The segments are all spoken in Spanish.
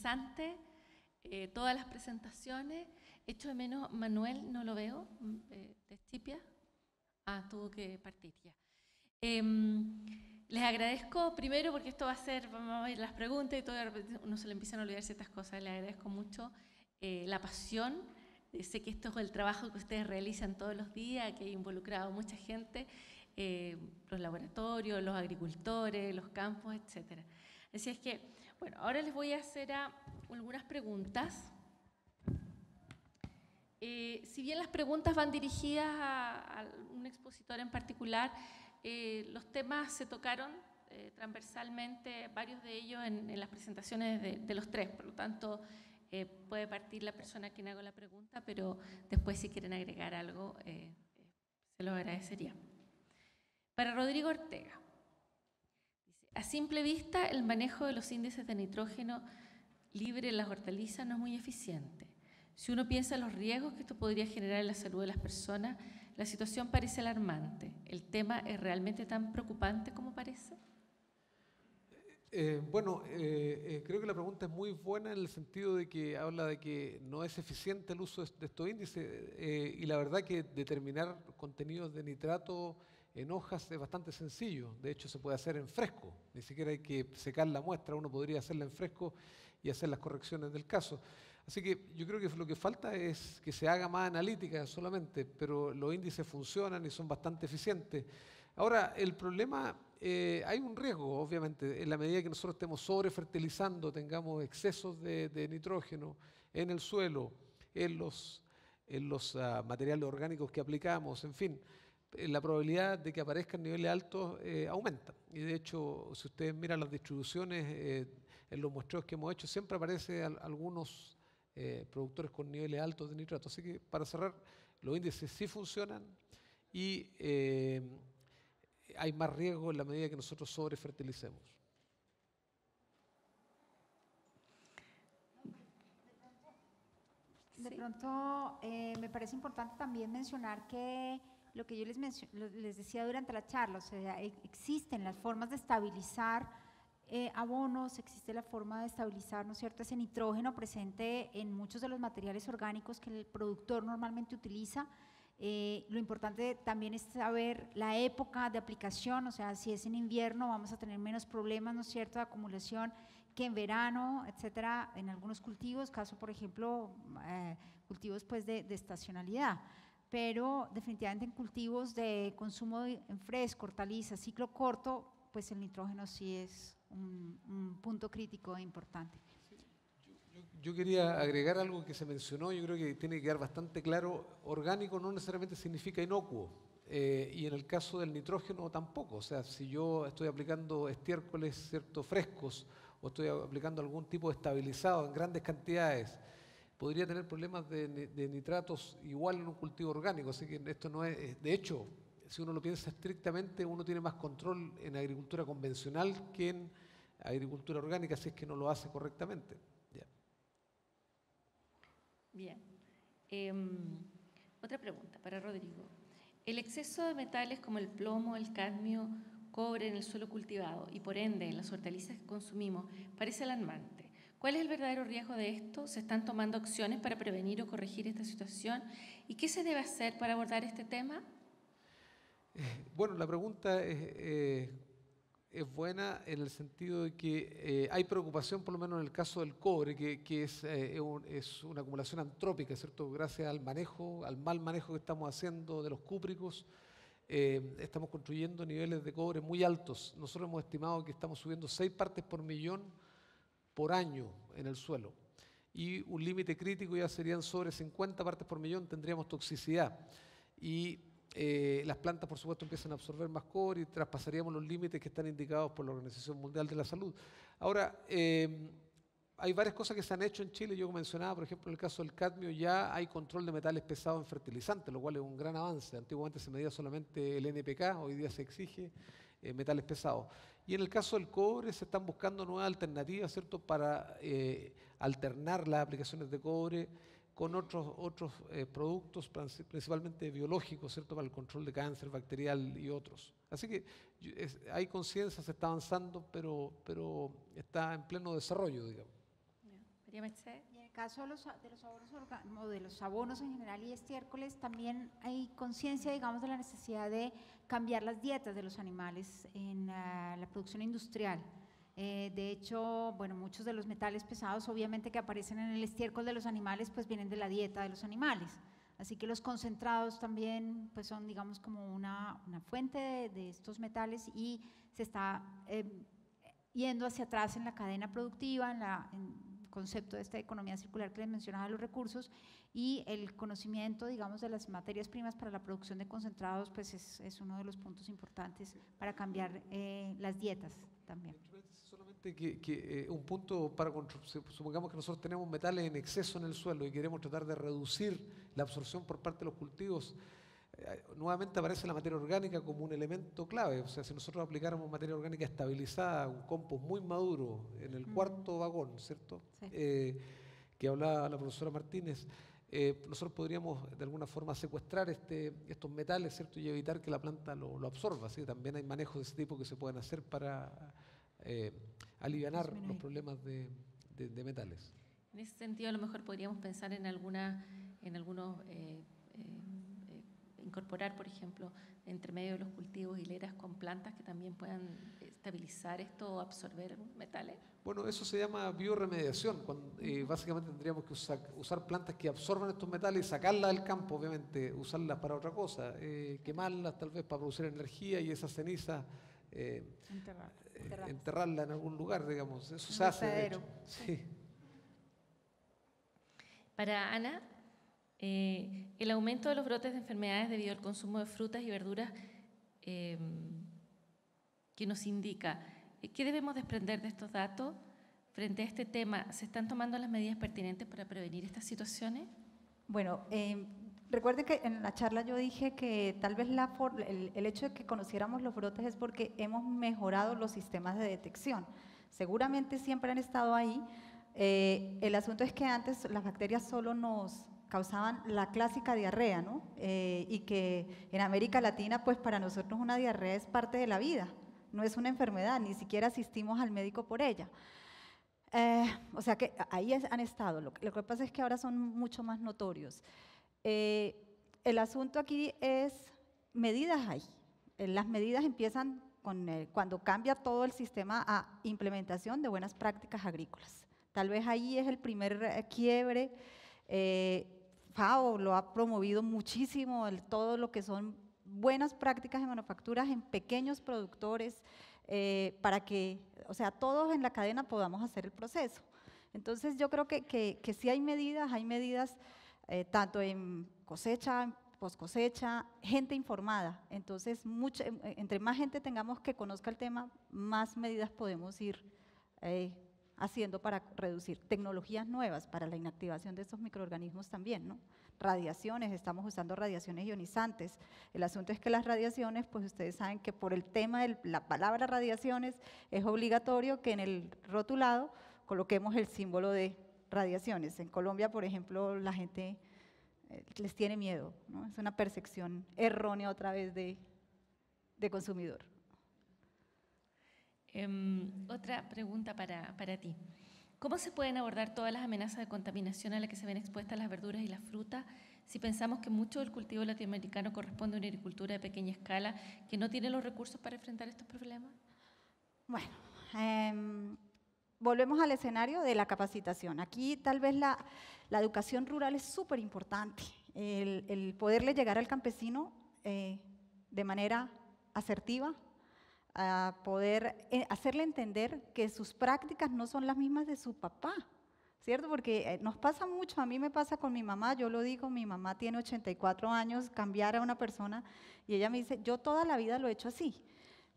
interesante todas las presentaciones. Echo de menos, Manuel, no lo veo, de Escipia. Tuvo que partir ya. Les agradezco primero porque esto va a ser, vamos a ver las preguntas y todo, de repente uno se le empiezan a olvidar ciertas cosas. Les agradezco mucho la pasión. Sé que esto es el trabajo que ustedes realizan todos los días, que ha involucrado mucha gente, los laboratorios, los agricultores, los campos, etc. Así es que, bueno, ahora les voy a hacer algunas preguntas. Si bien las preguntas van dirigidas a un expositor en particular, los temas se tocaron transversalmente, varios de ellos en las presentaciones de los tres, por lo tanto puede partir la persona a quien hago la pregunta, pero después si quieren agregar algo se lo agradecería. Para Rodrigo Ortega, dice, a simple vista el manejo de los índices de nitrógeno libre en las hortalizas no es muy eficiente. Si uno piensa en los riesgos que esto podría generar en la salud de las personas, la situación parece alarmante. ¿El tema es realmente tan preocupante como parece? Creo que la pregunta es muy buena en el sentido de que habla de que no es eficiente el uso de estos índices y la verdad que determinar contenidos de nitrato en hojas es bastante sencillo. De hecho, se puede hacer en fresco. Ni siquiera hay que secar la muestra, uno podría hacerla en fresco y hacer las correcciones del caso. Así que yo creo que lo que falta es que se haga más analítica solamente, pero los índices funcionan y son bastante eficientes. Ahora, el problema, hay un riesgo, obviamente, en la medida que nosotros estemos sobrefertilizando, tengamos excesos de nitrógeno en el suelo, en los materiales orgánicos que aplicamos, en fin, la probabilidad de que aparezcan niveles altos aumenta. Y de hecho, si ustedes miran las distribuciones en los muestreos que hemos hecho, siempre aparecen algunos productores con niveles altos de nitrato. Así que, para cerrar, los índices sí funcionan y hay más riesgo en la medida que nosotros sobrefertilicemos. De pronto, me parece importante también mencionar que lo que yo les decía durante la charla, o sea, existen las formas de estabilizar abonos, existe la forma de estabilizar, ¿no es cierto?, ese nitrógeno presente en muchos de los materiales orgánicos que el productor normalmente utiliza. Lo importante también es saber la época de aplicación, o sea, si es en invierno vamos a tener menos problemas, ¿no es cierto?, de acumulación que en verano, etcétera, en algunos cultivos, caso por ejemplo, cultivos pues de estacionalidad, pero definitivamente en cultivos de consumo en fresco, hortalizas, ciclo corto, pues el nitrógeno sí es un punto crítico e importante. Yo quería agregar algo que se mencionó, yo creo que tiene que quedar bastante claro, orgánico no necesariamente significa inocuo, y en el caso del nitrógeno tampoco, o sea, si yo estoy aplicando estiércoles, ¿cierto?, frescos, o estoy aplicando algún tipo de estabilizado en grandes cantidades, podría tener problemas de nitratos igual en un cultivo orgánico, así que esto no es, de hecho, si uno lo piensa estrictamente, uno tiene más control en agricultura convencional que en agricultura orgánica, si es que no lo hace correctamente. Bien. Otra pregunta para Rodrigo. El exceso de metales como el plomo, el cadmio, cobre en el suelo cultivado y por ende en las hortalizas que consumimos parece alarmante. ¿Cuál es el verdadero riesgo de esto? ¿Se están tomando acciones para prevenir o corregir esta situación? ¿Y qué se debe hacer para abordar este tema? Bueno, la pregunta es buena en el sentido de que hay preocupación, por lo menos en el caso del cobre, que es una acumulación antrópica, ¿cierto? Gracias al manejo, al mal manejo que estamos haciendo de los cúpricos, estamos construyendo niveles de cobre muy altos. Nosotros hemos estimado que estamos subiendo 6 partes por millón por año en el suelo. Y un límite crítico ya serían sobre 50 partes por millón, tendríamos toxicidad. Y las plantas, por supuesto, empiezan a absorber más cobre y traspasaríamos los límites que están indicados por la Organización Mundial de la Salud. Ahora, hay varias cosas que se han hecho en Chile. Yo mencionaba, por ejemplo, en el caso del cadmio, ya hay control de metales pesados en fertilizantes, lo cual es un gran avance. Antiguamente se medía solamente el NPK, hoy día se exige metales pesados. Y en el caso del cobre se están buscando nuevas alternativas, ¿cierto?, para alternar las aplicaciones de cobre con otros productos, principalmente biológicos, ¿cierto?, para el control de cáncer bacterial y otros. Así que hay conciencia, se está avanzando, pero está en pleno desarrollo, digamos. María Mercedes. Y en el caso de los abonos, o de los abonos en general y estiércoles, también hay conciencia, digamos, de la necesidad de cambiar las dietas de los animales en la producción industrial. De hecho, bueno, muchos de los metales pesados, obviamente, que aparecen en el estiércol de los animales, pues vienen de la dieta de los animales. Así que los concentrados también, pues son, digamos, como una fuente de estos metales, y se está yendo hacia atrás en la cadena productiva, en el concepto de esta economía circular que les mencionaba de los recursos, y el conocimiento, digamos, de las materias primas para la producción de concentrados, pues es uno de los puntos importantes para cambiar las dietas también. Solamente que un punto para supongamos que nosotros tenemos metales en exceso en el suelo y queremos tratar de reducir la absorción por parte de los cultivos. Nuevamente aparece la materia orgánica como un elemento clave. O sea, si nosotros aplicáramos materia orgánica estabilizada, un compost muy maduro en el cuarto vagón, ¿cierto? Sí. Que hablaba la profesora Martínez, nosotros podríamos de alguna forma secuestrar estos metales, ¿cierto? Y evitar que la planta lo absorba, ¿sí? También hay manejos de ese tipo que se pueden hacer para alivianar los problemas de metales. En ese sentido, a lo mejor podríamos pensar en algunos incorporar, por ejemplo, entre medio de los cultivos hileras con plantas que también puedan estabilizar esto o absorber metales. Bueno, eso se llama bioremediación. Básicamente tendríamos que usar plantas que absorban estos metales y sacarlas del campo, obviamente, usarlas para otra cosa, quemarlas tal vez para producir energía y esa ceniza enterrarla en algún lugar, digamos. Eso se hace, de hecho. Sí. Para Ana, el aumento de los brotes de enfermedades debido al consumo de frutas y verduras, ¿qué nos indica? ¿Qué debemos desprender de estos datos? Frente a este tema, ¿se están tomando las medidas pertinentes para prevenir estas situaciones? Bueno, recuerden que en la charla yo dije que tal vez el hecho de que conociéramos los brotes es porque hemos mejorado los sistemas de detección. Seguramente siempre han estado ahí. El asunto es que antes las bacterias solo nos causaban la clásica diarrea, ¿no? Y que en América Latina, pues para nosotros una diarrea es parte de la vida, no es una enfermedad, ni siquiera asistimos al médico por ella. O sea que ahí han estado, lo que pasa es que ahora son mucho más notorios. El asunto aquí es, medidas hay, las medidas empiezan cuando cambia todo el sistema a implementación de buenas prácticas agrícolas. Tal vez ahí es el primer quiebre. FAO lo ha promovido muchísimo, todo lo que son buenas prácticas de manufacturas en pequeños productores, para que, o sea, todos en la cadena podamos hacer el proceso. Entonces yo creo que sí hay medidas tanto en cosecha, en post cosecha, gente informada. Entonces entre más gente tengamos que conozca el tema, más medidas podemos ir haciendo para reducir. Tecnologías nuevas para la inactivación de estos microorganismos también, ¿no? Radiaciones, estamos usando radiaciones ionizantes. El asunto es que las radiaciones, pues ustedes saben que por el tema de la palabra radiaciones es obligatorio que en el rotulado coloquemos el símbolo de radiaciones. En Colombia, por ejemplo, la gente les tiene miedo, ¿no? Es una percepción errónea otra vez de consumidor. Otra pregunta para ti. ¿Cómo se pueden abordar todas las amenazas de contaminación a las que se ven expuestas las verduras y las frutas si pensamos que mucho del cultivo latinoamericano corresponde a una agricultura de pequeña escala que no tiene los recursos para enfrentar estos problemas? Bueno, volvemos al escenario de la capacitación. Aquí tal vez la educación rural es súper importante, el poderle llegar al campesino de manera asertiva, a poder hacerle entender que sus prácticas no son las mismas de su papá, ¿cierto? Porque nos pasa mucho, a mí me pasa con mi mamá, yo lo digo, mi mamá tiene 84 años, cambiar a una persona, y ella me dice, yo toda la vida lo he hecho así,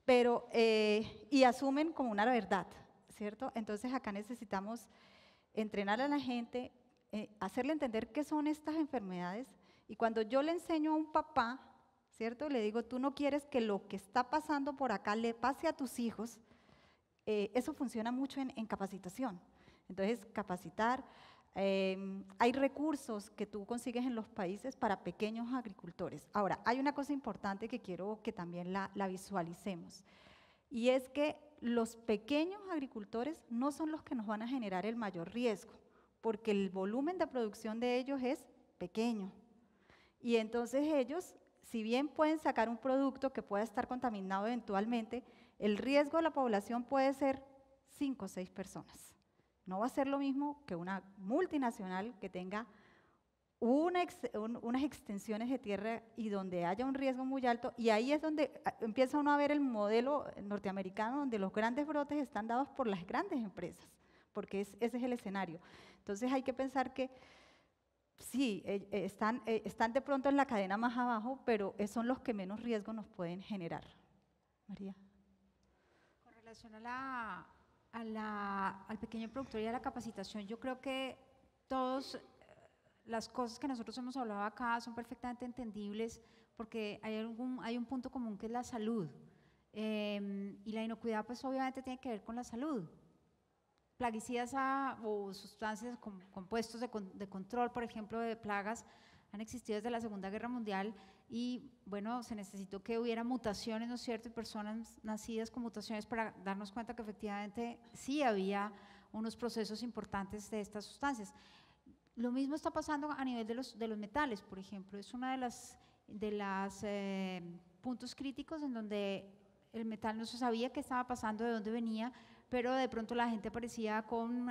pero, y asumen como una verdad, ¿cierto? Entonces acá necesitamos entrenar a la gente, hacerle entender qué son estas enfermedades, y cuando yo le enseño a un papá, ¿cierto? Le digo, tú no quieres que lo que está pasando por acá le pase a tus hijos. Eso funciona mucho en capacitación. Entonces, capacitar. Hay recursos que tú consigues en los países para pequeños agricultores. Ahora, hay una cosa importante que quiero que también la visualicemos. Y es que los pequeños agricultores no son los que nos van a generar el mayor riesgo. porque el volumen de producción de ellos es pequeño. Y entonces ellos, si bien pueden sacar un producto que pueda estar contaminado eventualmente, el riesgo de la población puede ser 5 o 6 personas. No va a ser lo mismo que una multinacional que tenga unas extensiones de tierra y donde haya un riesgo muy alto, y ahí es donde empieza uno a ver el modelo norteamericano, donde los grandes brotes están dados por las grandes empresas, porque ese es el escenario. Entonces hay que pensar que sí, están de pronto en la cadena más abajo, pero son los que menos riesgo nos pueden generar. María. Con relación al pequeño productor y a la capacitación, yo creo que todas las cosas que nosotros hemos hablado acá son perfectamente entendibles porque hay un punto común que es la salud. Y la inocuidad pues obviamente tiene que ver con la salud. Plaguicidas o sustancias, compuestos de control, por ejemplo, de plagas, han existido desde la Segunda Guerra Mundial y, bueno, se necesitó que hubiera mutaciones, ¿no es cierto?, y personas nacidas con mutaciones para darnos cuenta que efectivamente sí había unos procesos importantes de estas sustancias. Lo mismo está pasando a nivel de los metales, por ejemplo, es uno de los puntos críticos en donde el metal no se sabía qué estaba pasando, de dónde venía, pero de pronto la gente aparecía con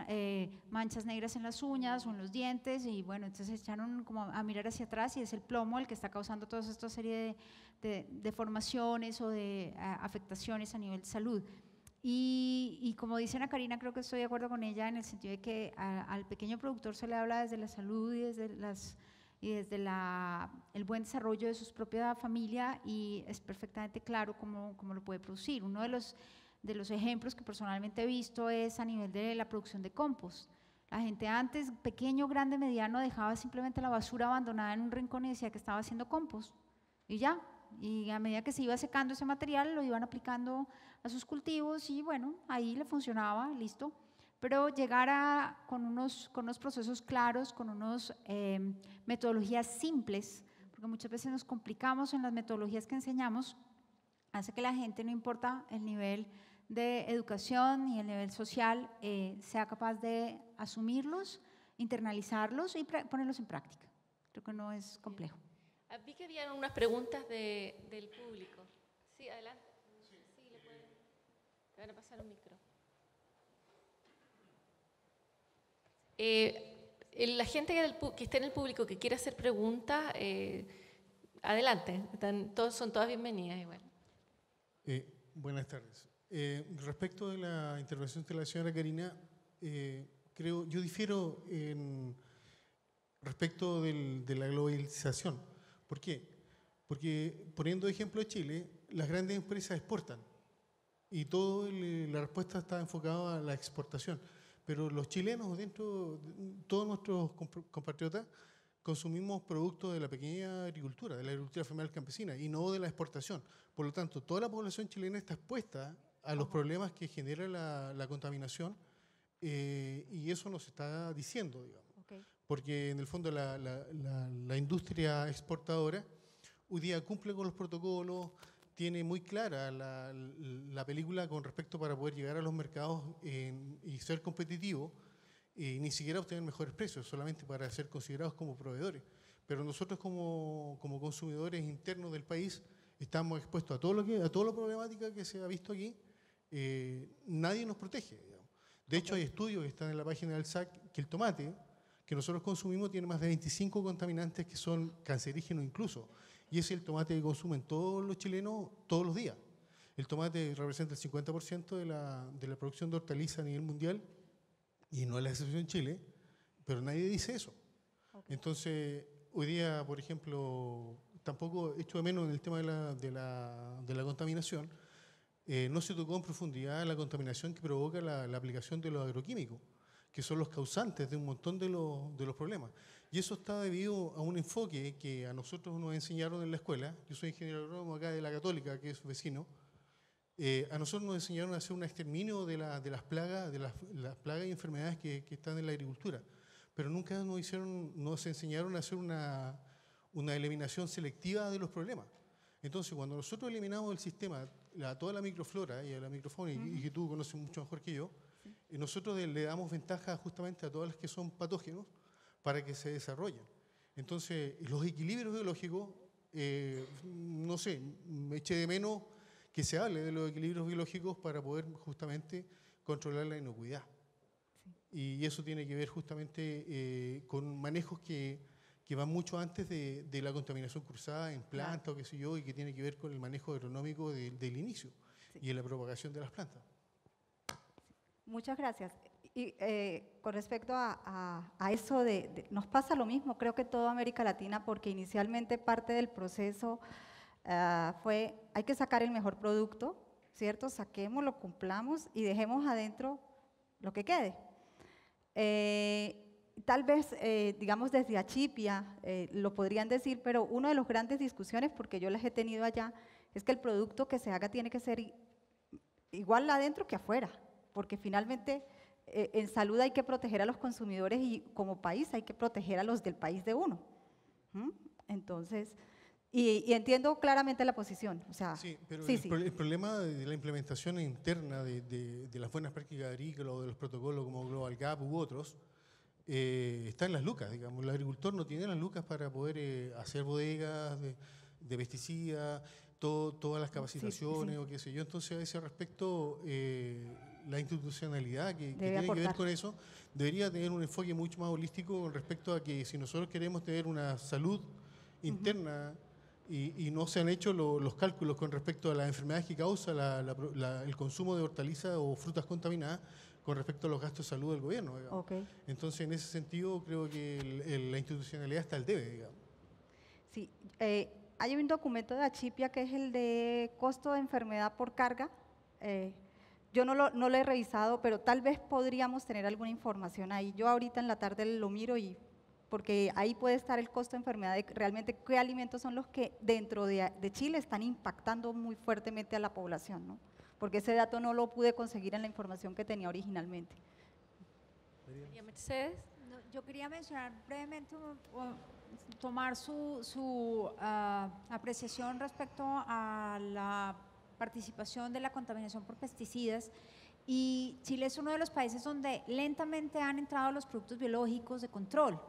manchas negras en las uñas o en los dientes y bueno, entonces se echaron como a mirar hacia atrás y es el plomo el que está causando toda esta serie de deformaciones o de afectaciones a nivel de salud. Y como dice Ana Karina, creo que estoy de acuerdo con ella en el sentido de que al pequeño productor se le habla desde la salud y desde el buen desarrollo de su propia familia y es perfectamente claro cómo lo puede producir. Uno de los ejemplos que personalmente he visto es a nivel de la producción de compost. La gente antes, pequeño, grande, mediano, dejaba simplemente la basura abandonada en un rincón y decía que estaba haciendo compost y ya. Y a medida que se iba secando ese material, lo iban aplicando a sus cultivos y bueno, ahí le funcionaba, listo. Pero llegar con unos procesos claros, con unas metodologías simples, porque muchas veces nos complicamos en las metodologías que enseñamos, hace que la gente, no importa el nivel de educación y el nivel social, sea capaz de asumirlos, internalizarlos y ponerlos en práctica. Creo que no es complejo. Vi que habían unas preguntas del público. Sí, adelante. Sí, le van a pasar un micro. La gente que esté en el público que quiera hacer preguntas, adelante. Son todas bienvenidas igual. Buenas tardes. Respecto de la intervención de la señora Karina, yo difiero respecto de la globalización. ¿Por qué? Porque, poniendo ejemplo de Chile, las grandes empresas exportan y la respuesta está enfocada a la exportación. Pero los chilenos, todos nuestros compatriotas, consumimos productos de la pequeña agricultura, de la agricultura familiar campesina y no de la exportación. Por lo tanto, toda la población chilena está expuesta a los problemas que genera la contaminación y eso nos está diciendo, digamos. Okay. Porque en el fondo la industria exportadora hoy día cumple con los protocolos, tiene muy clara la película con respecto para poder llegar a los mercados y ser competitivo, y ni siquiera obtener mejores precios, solamente para ser considerados como proveedores. Pero nosotros como consumidores internos del país estamos expuestos a toda la problemática que se ha visto aquí. Nadie nos protege, digamos. De hecho, hay estudios que están en la página del SAC que el tomate que nosotros consumimos tiene más de 25 contaminantes que son cancerígenos incluso. Y ese es el tomate que consumen todos los chilenos todos los días. El tomate representa el 50% de la producción de hortalizas a nivel mundial y no es la excepción en Chile, pero nadie dice eso. Okay. Entonces, hoy día, por ejemplo, tampoco echo de menos en el tema de la contaminación, no se tocó en profundidad la contaminación que provoca la aplicación de los agroquímicos, que son los causantes de un montón de los problemas. Y eso está debido a un enfoque que a nosotros nos enseñaron en la escuela. Yo soy ingeniero agrónomo acá de la Católica, que es vecino. A nosotros nos enseñaron a hacer un exterminio de las plagas y enfermedades que están en la agricultura. Pero nunca nos enseñaron a hacer una eliminación selectiva de los problemas. Entonces, cuando nosotros eliminamos del sistema toda la microflora y la microfauna, y que tú conoces mucho mejor que yo, Y nosotros le damos ventaja justamente a todas las que son patógenos para que se desarrollen. Entonces, los equilibrios biológicos, no sé, me eché de menos que se hable de los equilibrios biológicos para poder justamente controlar la inocuidad. Y eso tiene que ver justamente con manejos que van mucho antes de la contaminación cruzada en planta o qué sé yo, y que tiene que ver con el manejo agronómico del inicio y en la propagación de las plantas. Muchas gracias. Y con respecto a eso nos pasa lo mismo, creo que toda América Latina, porque inicialmente parte del proceso fue, hay que sacar el mejor producto, ¿cierto? Saquémoslo, cumplamos y dejemos adentro lo que quede. Tal vez, digamos, desde Achipia lo podrían decir, pero una de las grandes discusiones, porque yo las he tenido allá, es que el producto que se haga tiene que ser igual adentro que afuera, porque finalmente en salud hay que proteger a los consumidores y como país hay que proteger a los del país de uno. Entonces, y entiendo claramente la posición. O sea, sí, pero sí, el problema de la implementación interna de las buenas prácticas agrícolas o de los protocolos como Global Gap u otros, está en las lucas, digamos. El agricultor no tiene las lucas para poder hacer bodegas de pesticidas, todas las capacitaciones o qué sé yo. Entonces, a ese respecto, la institucionalidad que tiene que ver con eso debería tener un enfoque mucho más holístico con respecto a que si nosotros queremos tener una salud interna y no se han hecho los cálculos con respecto a las enfermedades que causa el consumo de hortalizas o frutas contaminadas con respecto a los gastos de salud del gobierno. Okay. Entonces, en ese sentido, creo que la institucionalidad está al debe, digamos. Sí, hay un documento de Achipia que es el de costo de enfermedad por carga. Yo no lo he revisado, pero tal vez podríamos tener alguna información ahí. Yo ahorita en la tarde lo miro porque ahí puede estar el costo de enfermedad de realmente qué alimentos son los que dentro de Chile están impactando muy fuertemente a la población, ¿no? Porque ese dato no lo pude conseguir en la información que tenía originalmente. María Mercedes. No, yo quería mencionar brevemente, tomar su apreciación respecto a la participación de la contaminación por pesticidas. Y Chile es uno de los países donde lentamente han entrado los productos biológicos de control.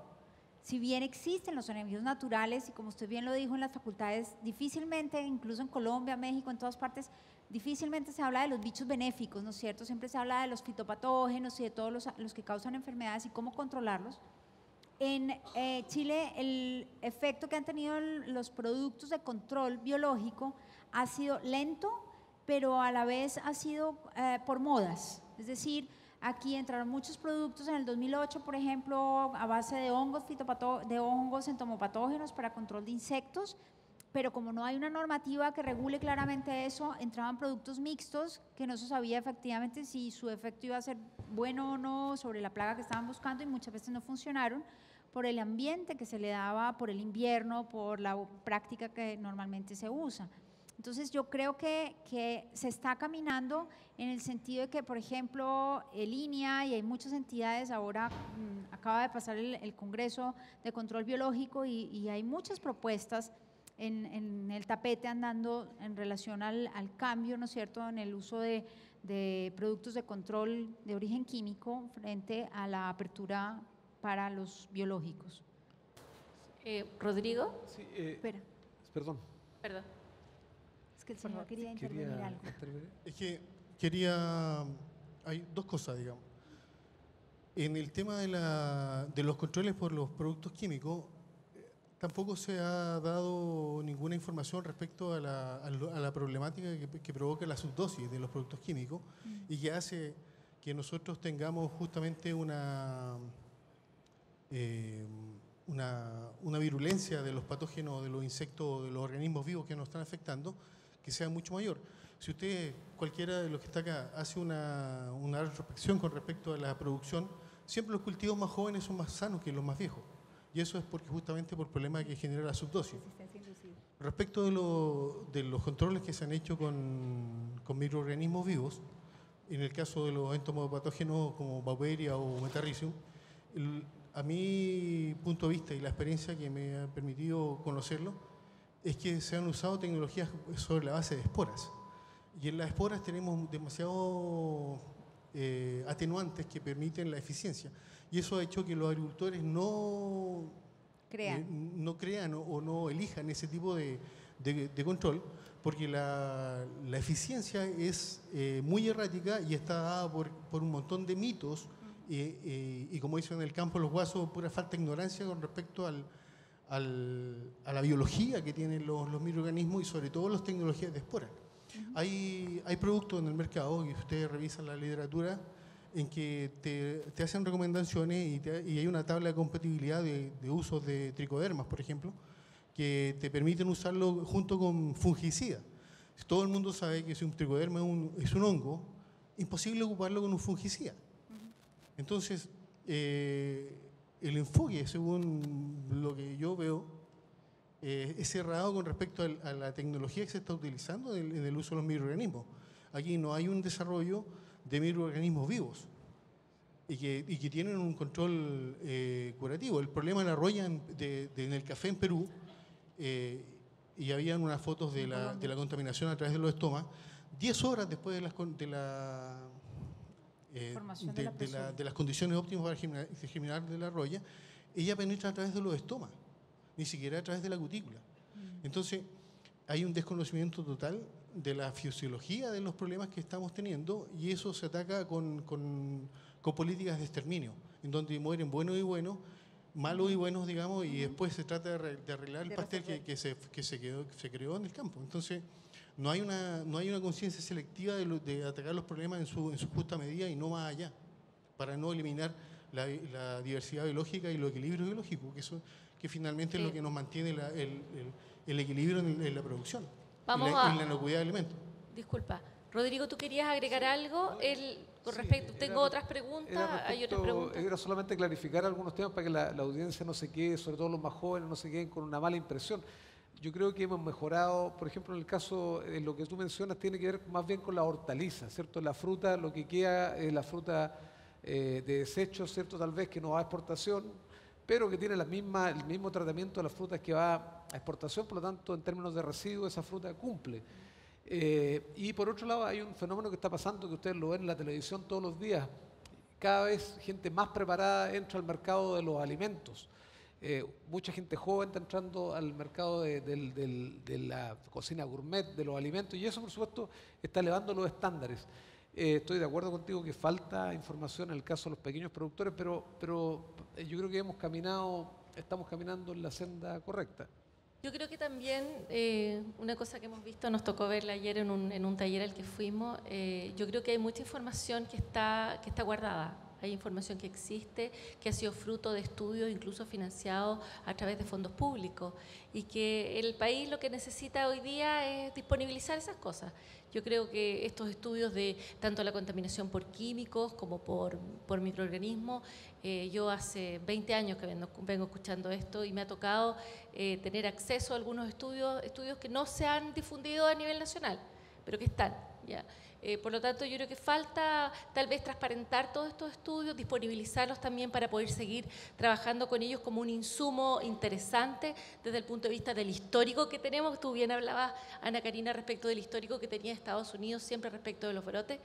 Si bien existen los enemigos naturales, y como usted bien lo dijo en las facultades, difícilmente, incluso en Colombia, México, en todas partes, difícilmente se habla de los bichos benéficos, ¿no es cierto? Siempre se habla de los fitopatógenos y de todos los que causan enfermedades y cómo controlarlos. En Chile, el efecto que han tenido los productos de control biológico ha sido lento, pero a la vez ha sido por modas. Es decir, aquí entraron muchos productos en el 2008, por ejemplo, a base de hongos entomopatógenos para control de insectos, pero como no hay una normativa que regule claramente eso, entraban productos mixtos que no se sabía efectivamente si su efecto iba a ser bueno o no sobre la plaga que estaban buscando, y muchas veces no funcionaron por el ambiente que se le daba, por el invierno, por la práctica que normalmente se usa. Entonces yo creo que se está caminando en el sentido de que, por ejemplo, INEA y hay muchas entidades, ahora acaba de pasar el Congreso de Control Biológico y hay muchas propuestas en el tapete andando en relación al cambio, ¿no es cierto?, en el uso de productos de control de origen químico frente a la apertura para los biológicos. Rodrigo. Sí, Espera. perdón. Perdón. Es que el señor quería intervenir algo. Es que hay dos cosas, digamos. En el tema de los controles por los productos químicos, tampoco se ha dado ninguna información respecto a la problemática que provoca la subdosis de los productos químicos y que hace que nosotros tengamos justamente una virulencia de los patógenos, de los insectos, de los organismos vivos que nos están afectando, que sea mucho mayor. Si usted, cualquiera de los que está acá, hace una retrospección con respecto a la producción, siempre los cultivos más jóvenes son más sanos que los más viejos. Y eso es justamente por el problema que genera la subdosis. Respecto de los controles que se han hecho con microorganismos vivos, en el caso de los entomopatógenos como Beauveria o Metarrhizium, a mi punto de vista y la experiencia que me ha permitido conocerlo, es que se han usado tecnologías sobre la base de esporas. Y en las esporas tenemos demasiado atenuantes que permiten la eficiencia. Y eso ha hecho que los agricultores no crean o no elijan ese tipo de control, porque la eficiencia es muy errática y está dada por un montón de mitos y como dicen en el campo los guasos, pura falta de ignorancia con respecto a la biología que tienen los microorganismos y sobre todo las tecnologías de espora. Hay productos en el mercado, y ustedes revisan la literatura, en que te hacen recomendaciones y hay una tabla de compatibilidad de usos de tricodermas, por ejemplo, que te permiten usarlo junto con fungicida. Todo el mundo sabe que si un tricoderma es un hongo, imposible ocuparlo con un fungicida. Entonces, el enfoque, según lo que yo veo, es cerrado con respecto a la tecnología que se está utilizando en el uso de los microorganismos. Aquí no hay un desarrollo de microorganismos vivos y que tienen un control curativo. El problema de la roya en el café en Perú, y habían unas fotos de la contaminación a través de los estomas, 10 horas después de las condiciones óptimas para germinar de la roya, ella penetra a través de los estomas, ni siquiera a través de la cutícula. Entonces, hay un desconocimiento total de la fisiología de los problemas que estamos teniendo y eso se ataca con políticas de exterminio, en donde mueren buenos y buenos, malos y buenos, digamos, y después se trata de arreglar el pastel que se creó en el campo. Entonces, no hay una conciencia selectiva de atacar los problemas en su justa medida y no más allá, para no eliminar la diversidad biológica y los equilibrios biológicos, que finalmente es lo que nos mantiene el equilibrio en la producción. Vamos en la inocuidad de alimentos. Disculpa. Rodrigo, ¿tú querías agregar algo? Con respecto, tengo otras preguntas, hay otras preguntas. Era solamente clarificar algunos temas para que la audiencia no se quede, sobre todo los más jóvenes, no se queden con una mala impresión. Yo creo que hemos mejorado, por ejemplo, en el caso, lo que tú mencionas tiene que ver más bien con la hortaliza, ¿cierto? La fruta, lo que queda es la fruta de desecho, ¿cierto? Tal vez que no va a exportación, pero que tiene el mismo tratamiento de las frutas que va a exportación, por lo tanto, en términos de residuos, esa fruta cumple. Y por otro lado, hay un fenómeno que está pasando, que ustedes lo ven en la televisión todos los días. Cada vez gente más preparada entra al mercado de los alimentos. Mucha gente joven está entrando al mercado de la cocina gourmet, de los alimentos, y eso, por supuesto, está elevando los estándares. Estoy de acuerdo contigo que falta información en el caso de los pequeños productores, pero yo creo que estamos caminando en la senda correcta. Yo creo que también una cosa que hemos visto, nos tocó verla ayer en un taller al que fuimos, yo creo que hay mucha información que está guardada. Hay información que existe, que ha sido fruto de estudios incluso financiados a través de fondos públicos y que el país lo que necesita hoy día es disponibilizar esas cosas. Yo creo que estos estudios de tanto la contaminación por químicos como por microorganismos, yo hace 20 años que vengo escuchando esto y me ha tocado tener acceso a algunos estudios que no se han difundido a nivel nacional, pero que están, ¿ya? Por lo tanto, yo creo que falta tal vez transparentar todos estos estudios, disponibilizarlos también para poder seguir trabajando con ellos como un insumo interesante desde el punto de vista del histórico que tenemos. Tú bien hablabas, Ana Karina, respecto del histórico que tenía Estados Unidos siempre respecto de los brotes.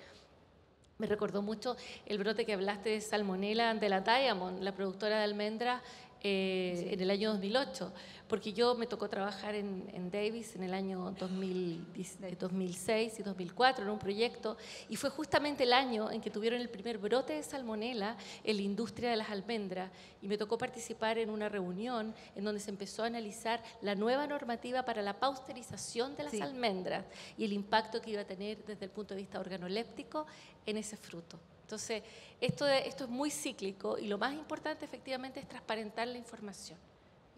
Me recordó mucho el brote que hablaste de Salmonella de la Diamond, la productora de almendras, en el año 2008, porque yo me tocó trabajar en Davis en el año 2006 y 2004 en un proyecto y fue justamente el año en que tuvieron el primer brote de salmonela en la industria de las almendras y me tocó participar en una reunión en donde se empezó a analizar la nueva normativa para la pasteurización de las almendras y el impacto que iba a tener desde el punto de vista organoléptico en ese fruto. Entonces, esto es muy cíclico y lo más importante efectivamente es transparentar la información.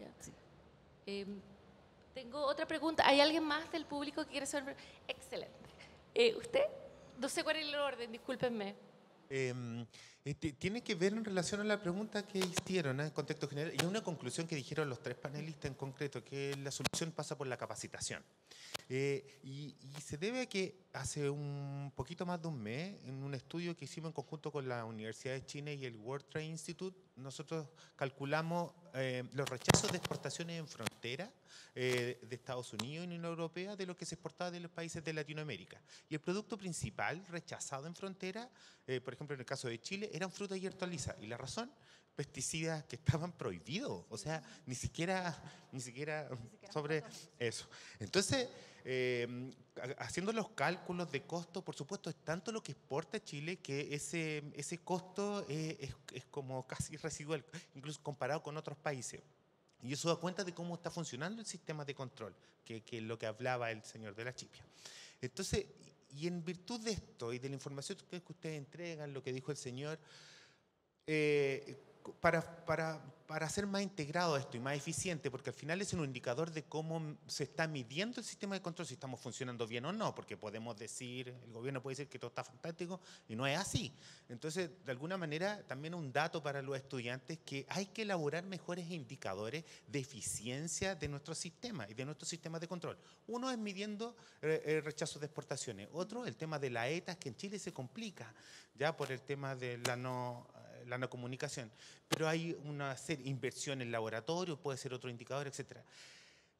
¿Ya? Sí. Tengo otra pregunta. ¿Hay alguien más del público que quiere saber? Excelente. ¿Usted? No sé cuál es el orden, discúlpenme. Tiene que ver en relación a la pregunta que hicieron, en contexto general, y una conclusión que dijeron los tres panelistas en concreto, que la solución pasa por la capacitación. Y se debe a que hace un poquito más de un mes, en un estudio que hicimos en conjunto con la Universidad de China y el World Trade Institute, nosotros calculamos los rechazos de exportaciones en frontera de Estados Unidos y Unión Europea de lo que se exportaba de los países de Latinoamérica. Y el producto principal rechazado en frontera, por ejemplo en el caso de Chile, eran frutas y hortalizas. ¿Y la razón? Pesticidas que estaban prohibidos, o sea, ni siquiera sobre eso. Entonces, haciendo los cálculos de costo, por supuesto, es tanto lo que exporta Chile que ese costo es como casi residual, incluso comparado con otros países. Y eso da cuenta de cómo está funcionando el sistema de control, que es lo que hablaba el señor de la Chipia. Entonces, y en virtud de esto y de la información que ustedes entregan, lo que dijo el señor, para hacer más integrado esto y más eficiente, porque al final es un indicador de cómo se está midiendo el sistema de control, si estamos funcionando bien o no, porque podemos decir, el gobierno puede decir que todo está fantástico y no es así. Entonces, de alguna manera, también un dato para los estudiantes que hay que elaborar mejores indicadores de eficiencia de nuestro sistema y de nuestros sistemas de control. Uno es midiendo rechazos de exportaciones, otro el tema de la ETA, que en Chile se complica ya por el tema de la no comunicación, pero hay una serie de inversión en laboratorio, puede ser otro indicador, etc.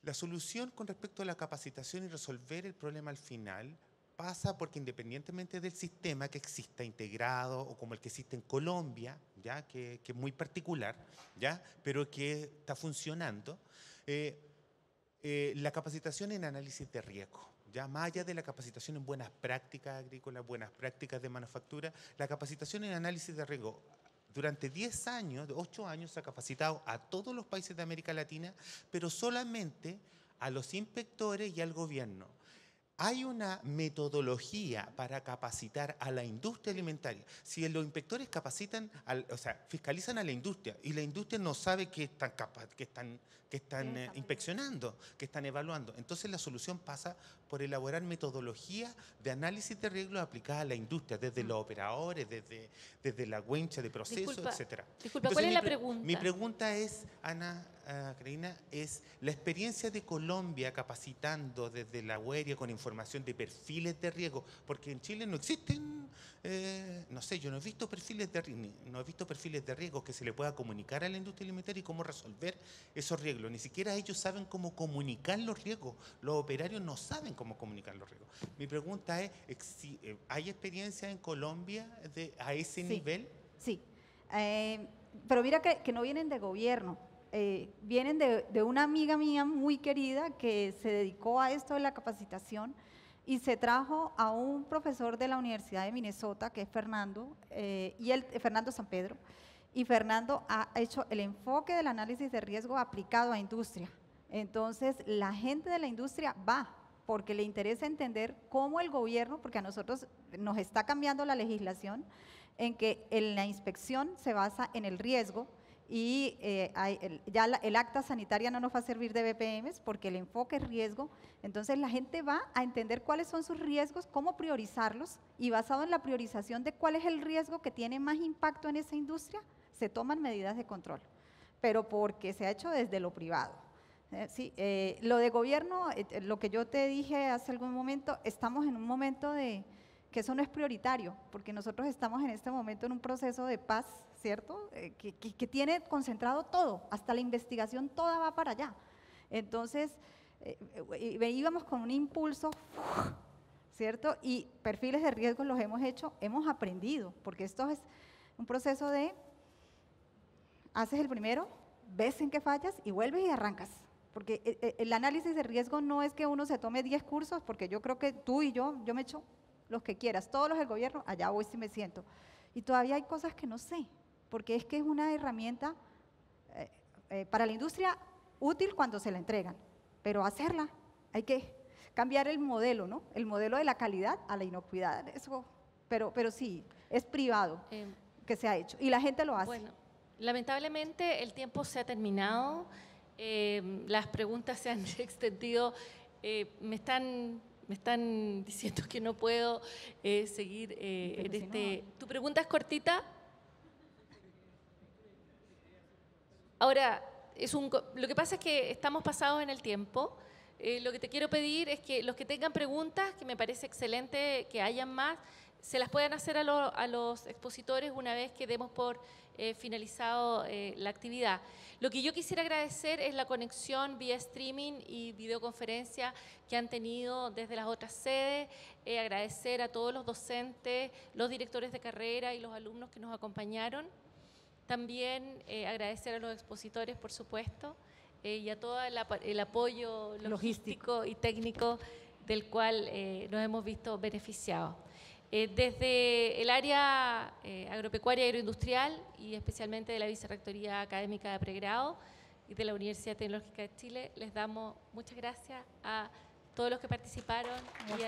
La solución con respecto a la capacitación y resolver el problema al final pasa porque independientemente del sistema que exista integrado o como el que existe en Colombia, ¿ya? Que es muy particular, ¿ya? Pero que está funcionando, la capacitación en análisis de riesgo. Ya más allá de la capacitación en buenas prácticas agrícolas, buenas prácticas de manufactura, la capacitación en análisis de riesgo durante 10 años, 8 años, se ha capacitado a todos los países de América Latina, pero solamente a los inspectores y al gobierno. Hay una metodología para capacitar a la industria alimentaria. Si los inspectores capacitan, o sea, fiscalizan a la industria y la industria no sabe qué están inspeccionando, que están evaluando, entonces la solución pasa por elaborar metodología de análisis de riesgos aplicada a la industria, desde los operadores, desde la wincha de procesos, etc. Disculpa, ¿cuál es la pregunta? Mi pregunta es, Ana Karina, es la experiencia de Colombia capacitando desde la UERIA con información de perfiles de riesgo, porque en Chile no existen, no sé, yo no he visto perfiles de riesgo que se le pueda comunicar a la industria alimentaria y cómo resolver esos riesgos. Ni siquiera ellos saben cómo comunicar los riesgos. Los operarios no saben cómo comunicar los riesgos. Mi pregunta es, ¿hay experiencia en Colombia a ese nivel? Sí, pero mira que no vienen de gobierno. Vienen de una amiga mía muy querida que se dedicó a esto de la capacitación y se trajo a un profesor de la Universidad de Minnesota, que es Fernando, Fernando San Pedro, y Fernando ha hecho el enfoque del análisis de riesgo aplicado a industria. Entonces, la gente de la industria va, porque le interesa entender cómo el gobierno, porque a nosotros nos está cambiando la legislación, en que en la inspección se basa en el riesgo, y ya el acta sanitaria no nos va a servir de BPMs porque el enfoque es riesgo. Entonces la gente va a entender cuáles son sus riesgos, cómo priorizarlos, y basado en la priorización de cuál es el riesgo que tiene más impacto en esa industria, se toman medidas de control, pero porque se ha hecho desde lo privado. Sí, lo de gobierno, lo que yo te dije hace algún momento, estamos en un momento de que eso no es prioritario, porque nosotros estamos en este momento en un proceso de paz, ¿cierto? Que tiene concentrado todo, hasta la investigación toda va para allá. Entonces, íbamos con un impulso, ¿cierto? Y perfiles de riesgo los hemos hecho, hemos aprendido, porque esto es un proceso de, haces el primero, ves en qué fallas y vuelves y arrancas. Porque el análisis de riesgo no es que uno se tome 10 cursos, porque yo creo que tú y yo me echo los que quieras, todos los del gobierno, allá voy si me siento. Y todavía hay cosas que no sé, porque es que es una herramienta para la industria útil cuando se la entregan, pero hacerla, hay que cambiar el modelo, ¿no? El modelo de la calidad a la inocuidad, eso, pero sí, es privado que se ha hecho y la gente lo hace. Bueno, lamentablemente el tiempo se ha terminado, las preguntas se han extendido, me están diciendo que no puedo seguir en este… ¿Tu pregunta es cortita? Ahora, lo que pasa es que estamos pasados en el tiempo. Lo que te quiero pedir es que los que tengan preguntas, que me parece excelente que hayan más, se las puedan hacer a los expositores una vez que demos por finalizado la actividad. Lo que yo quisiera agradecer es la conexión vía streaming y videoconferencia que han tenido desde las otras sedes, agradecer a todos los docentes, los directores de carrera y los alumnos que nos acompañaron. También agradecer a los expositores, por supuesto, y a todo el apoyo logístico y técnico del cual nos hemos visto beneficiados. Desde el área agropecuaria y agroindustrial, y especialmente de la Vicerrectoría Académica de Pregrado y de la Universidad Tecnológica de Chile, les damos muchas gracias a todos los que participaron. Y